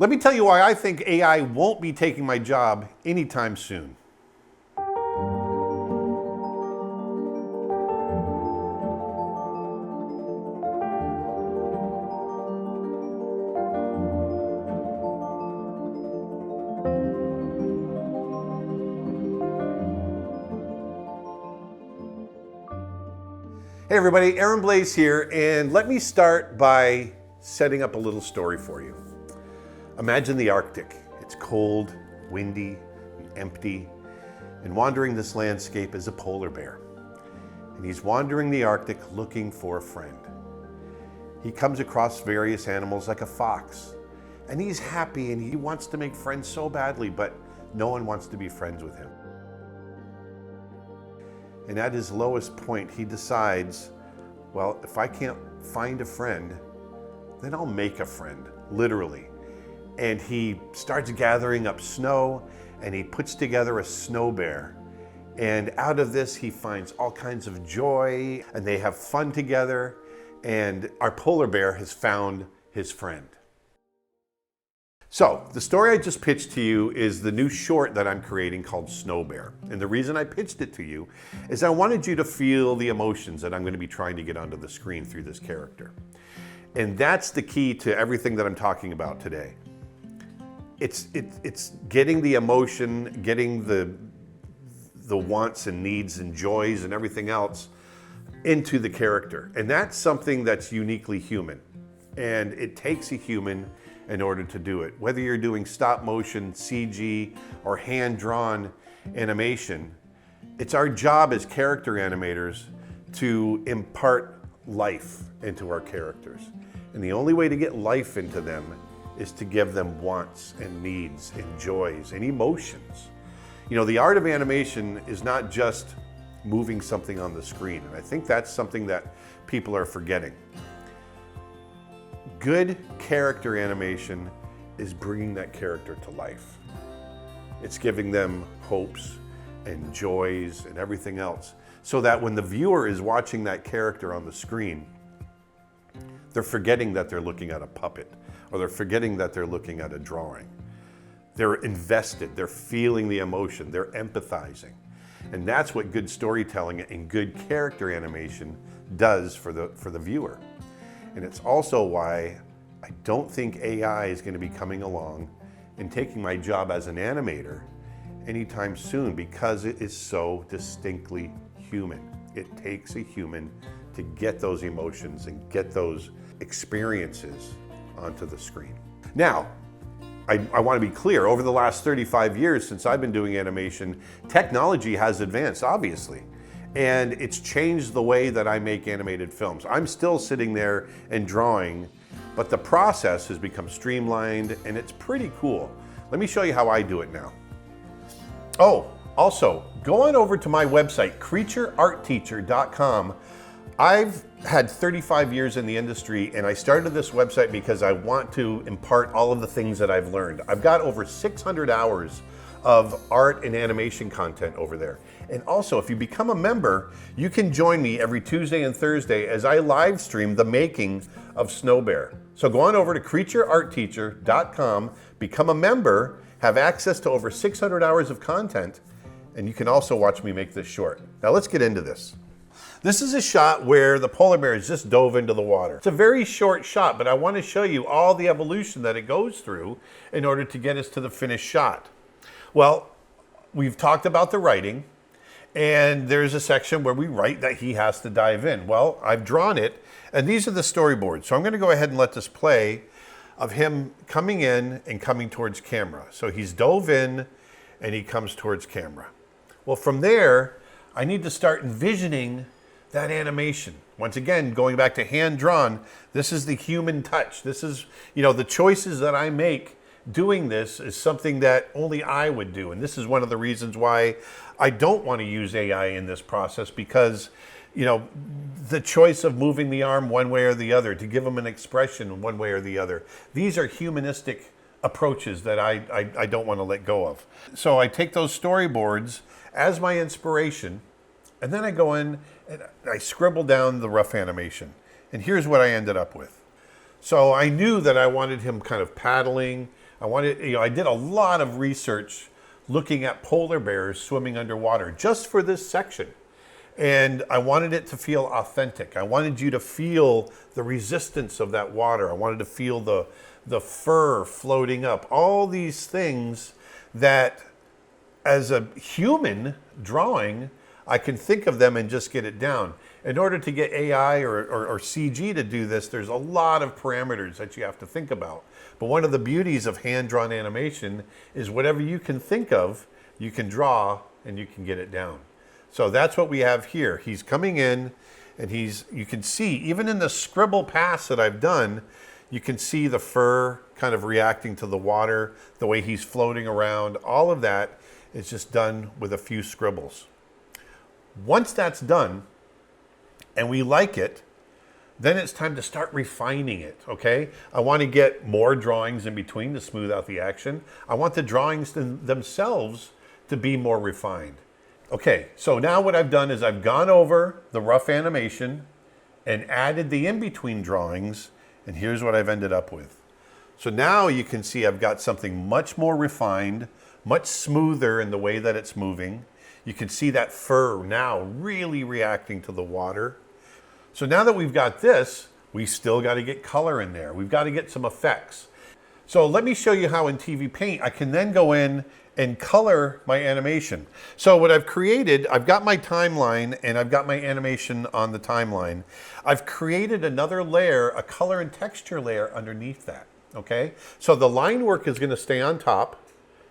Let me tell you why I think AI won't be taking my job anytime soon. Hey everybody, Aaron Blaise here, and let me start by setting up a little story for you. Imagine the Arctic. It's cold, windy, and empty, and wandering this landscape is a polar bear. And he's wandering the Arctic looking for a friend. He comes across various animals like a fox, and he's happy and he wants to make friends so badly, but no one wants to be friends with him. And at his lowest point, he decides, well, if I can't find a friend, then I'll make a friend, literally. And he starts gathering up snow and he puts together a snow bear. And out of this, he finds all kinds of joy and they have fun together. And our polar bear has found his friend. So the story I just pitched to you is the new short that I'm creating called Snow Bear. And the reason I pitched it to you is I wanted you to feel the emotions that I'm going to be trying to get onto the screen through this character. And that's the key to everything that I'm talking about today. It's getting the emotion, getting the wants and needs and joys and everything else into the character. And that's something that's uniquely human. And it takes a human in order to do it. Whether you're doing stop motion, CG, or hand-drawn animation, it's our job as character animators to impart life into our characters. And the only way to get life into them is to give them wants and needs and joys and emotions. You know, the art of animation is not just moving something on the screen. And I think that's something that people are forgetting. Good character animation is bringing that character to life. It's giving them hopes and joys and everything else, so that when the viewer is watching that character on the screen, they're forgetting that they're looking at a puppet, or they're forgetting that they're looking at a drawing. They're invested, they're feeling the emotion, they're empathizing. And that's what good storytelling and good character animation does for the viewer. And it's also why I don't think AI is going to be coming along and taking my job as an animator anytime soon, because it is so distinctly human. It takes a human to get those emotions and get those experiences onto the screen. Now, I want to be clear, over the last 35 years since I've been doing animation, technology has advanced, obviously. And it's changed the way that I make animated films. I'm still sitting there and drawing, but the process has become streamlined and it's pretty cool. Let me show you how I do it now. Oh, also, go on over to my website, creatureartteacher.com. I've had 35 years in the industry and I started this website because I want to impart all of the things that I've learned. I've got over 600 hours of art and animation content over there. And also, if you become a member, you can join me every Tuesday and Thursday as I live stream the making of Snow Bear. So go on over to creatureartteacher.com, become a member, have access to over 600 hours of content, and you can also watch me make this short. Now let's get into this. This is a shot where the polar bear has just dove into the water. It's a very short shot, but I want to show you all the evolution that it goes through in order to get us to the finished shot. Well, we've talked about the writing, and there's a section where we write that he has to dive in. Well, I've drawn it, and these are the storyboards. So I'm going to go ahead and let this play of him coming in and coming towards camera. So he's dove in, and he comes towards camera. Well, from there, I need to start envisioning that animation. Once again, going back to hand-drawn, this is the human touch. This is, the choices that I make doing this is something that only I would do. And this is one of the reasons why I don't want to use AI in this process, because, the choice of moving the arm one way or the other, to give them an expression one way or the other, these are humanistic approaches that I don't want to let go of. So I take those storyboards as my inspiration, and then I go in and I scribble down the rough animation. And here's what I ended up with. So I knew that I wanted him kind of paddling I did a lot of research looking at polar bears swimming underwater just for this section. And I wanted it to feel authentic. I wanted you to feel the resistance of that water. I wanted to feel the fur floating up. All these things that, as a human drawing, I can think of them and just get it down. In order to get AI or CG to do this, there's a lot of parameters that you have to think about. But one of the beauties of hand-drawn animation is whatever you can think of, you can draw and you can get it down. So that's what we have here. He's coming in and you can see, even in the scribble pass that I've done, you can see the fur kind of reacting to the water, the way he's floating around. All of that is just done with a few scribbles. Once that's done, and we like it, then it's time to start refining it, okay? I want to get more drawings in between to smooth out the action. I want the drawings themselves to be more refined. Okay, so now what I've done is I've gone over the rough animation and added the in-between drawings, and here's what I've ended up with. So now you can see I've got something much more refined, much smoother in the way that it's moving. You can see that fur now really reacting to the water. So now that we've got this, we still got to get color in there. We've got to get some effects. So let me show you how in TV Paint I can then go in and color my animation. So what I've created, I've got my timeline and I've got my animation on the timeline. I've created another layer, a color and texture layer underneath that, okay? So the line work is going to stay on top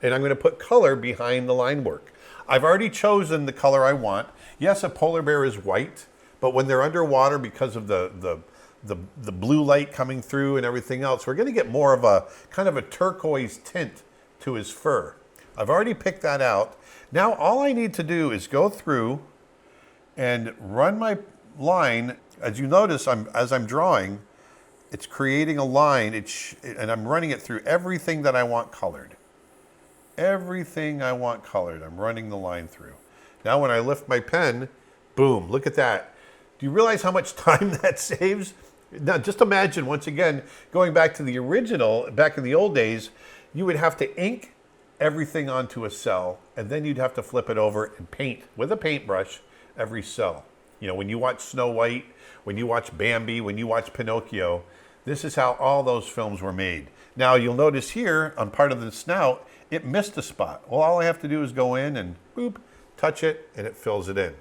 and I'm going to put color behind the line work. I've already chosen the color I want. Yes, a polar bear is white, but when they're underwater, because of the blue light coming through and everything else, we're going to get more of a kind of a turquoise tint to his fur. I've already picked that out. Now all I need to do is go through and run my line. As you notice, as I'm drawing, it's creating a line, and I'm running it through everything that I want colored. Everything I want colored, I'm running the line through. Now when I lift my pen, boom, look at that. Do you realize how much time that saves? Now just imagine, once again, going back to the original, back in the old days, you would have to ink everything onto a cell, and then you'd have to flip it over and paint with a paintbrush every cell. You know, when you watch Snow White, when you watch Bambi, when you watch Pinocchio, this is how all those films were made. Now you'll notice here on part of the snout, it missed a spot. Well, all I have to do is go in and boop, touch it, and it fills it in.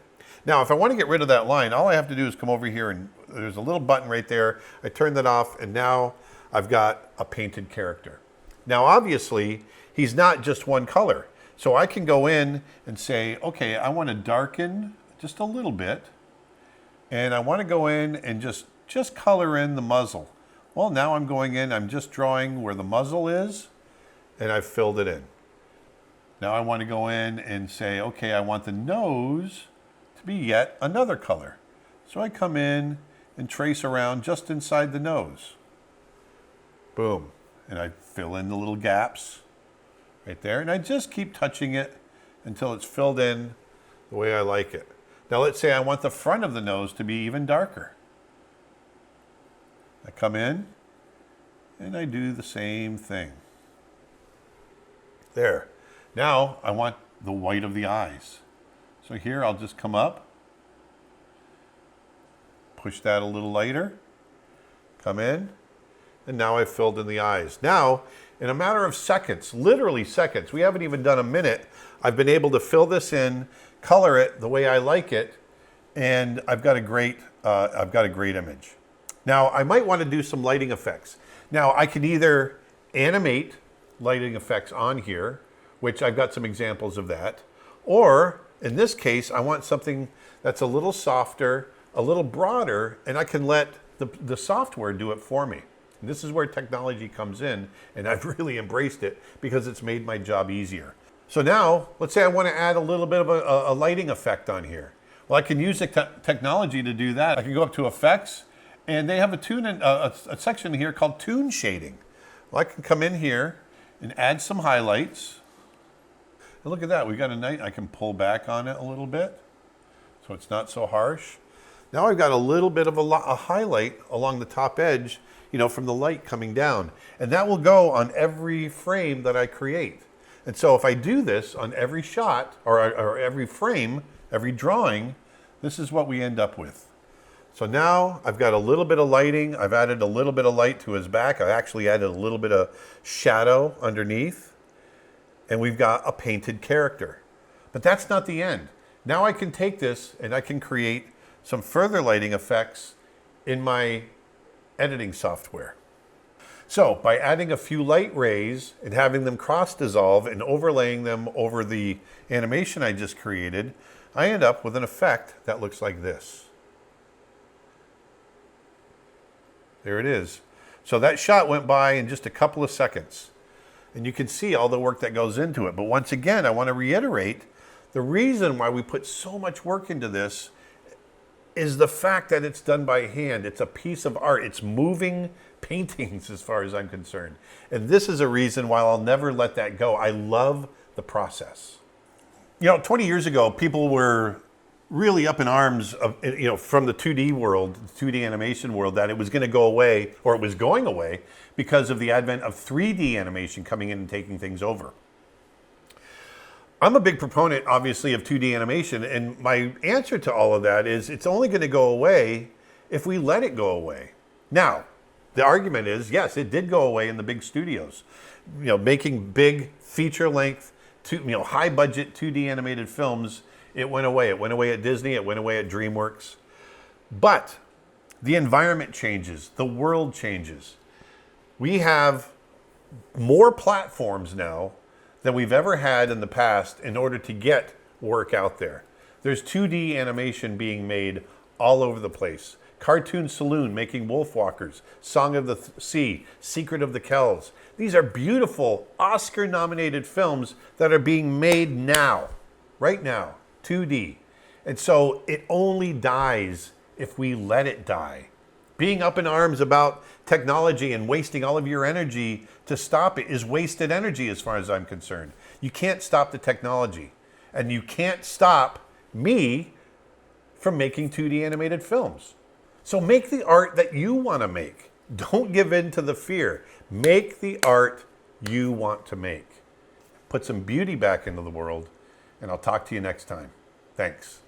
Now, if I want to get rid of that line, all I have to do is come over here and there's a little button right there. I turn that off and now I've got a painted character. Now, obviously, he's not just one color. So I can go in and say, okay, I want to darken just a little bit. And I want to go in and just color in the muzzle. Well, now I'm going in, I'm just drawing where the muzzle is, and I've filled it in. Now I want to go in and say, okay, I want the nose to be yet another color. So I come in and trace around just inside the nose. Boom. And I fill in the little gaps right there. And I just keep touching it until it's filled in the way I like it. Now let's say I want the front of the nose to be even darker. I come in and I do the same thing. There. Now I want the white of the eyes. So here I'll just come up, push that a little lighter, come in, and now I've filled in the eyes. Now, in a matter of seconds, literally seconds, we haven't even done a minute, I've been able to fill this in, color it the way I like it, and I've got a great image. Now, I might want to do some lighting effects. Now, I can either animate lighting effects on here, which I've got some examples of that, or in this case, I want something that's a little softer, a little broader, and I can let the software do it for me. And this is where technology comes in, and I've really embraced it because it's made my job easier. So now, let's say I want to add a little bit of a lighting effect on here. Well, I can use the technology to do that. I can go up to Effects, and they have a section here called Tune Shading. Well, I can come in here and add some highlights. And look at that, we got a night. I can pull back on it a little bit so it's not so harsh. Now I've got a little bit of a highlight along the top edge from the light coming down. And that will go on every frame that I create. And so if I do this on every shot or every frame, every drawing, this is what we end up with. So now I've got a little bit of lighting. I've added a little bit of light to his back. I actually added a little bit of shadow underneath. And we've got a painted character. But that's not the end. Now I can take this and I can create some further lighting effects in my editing software. So by adding a few light rays and having them cross dissolve and overlaying them over the animation I just created, I end up with an effect that looks like this. There it is. So that shot went by in just a couple of seconds. And you can see all the work that goes into it. But once again, I want to reiterate, the reason why we put so much work into this is the fact that it's done by hand. It's a piece of art. It's moving paintings as far as I'm concerned. And this is a reason why I'll never let that go. I love the process. 20 years ago, people were really up in arms of, from the 2D world, the 2D animation world, that it was going to go away, or it was going away because of the advent of 3D animation coming in and taking things over. I'm a big proponent, obviously, of 2D animation, and my answer to all of that is it's only going to go away if we let it go away. Now, the argument is, yes, it did go away in the big studios. Making big feature-length, high-budget 2D animated films, it went away. It went away at Disney. It went away at DreamWorks. But the environment changes. The world changes. We have more platforms now than we've ever had in the past in order to get work out there. There's 2D animation being made all over the place. Cartoon Saloon making Wolfwalkers, Song of the Sea, Secret of the Kells. These are beautiful Oscar-nominated films that are being made now, right now, 2D. And so it only dies if we let it die. Being up in arms about technology and wasting all of your energy to stop it is wasted energy as far as I'm concerned. You can't stop the technology. And you can't stop me from making 2D animated films. So make the art that you want to make. Don't give in to the fear. Make the art you want to make. Put some beauty back into the world, and I'll talk to you next time. Thanks.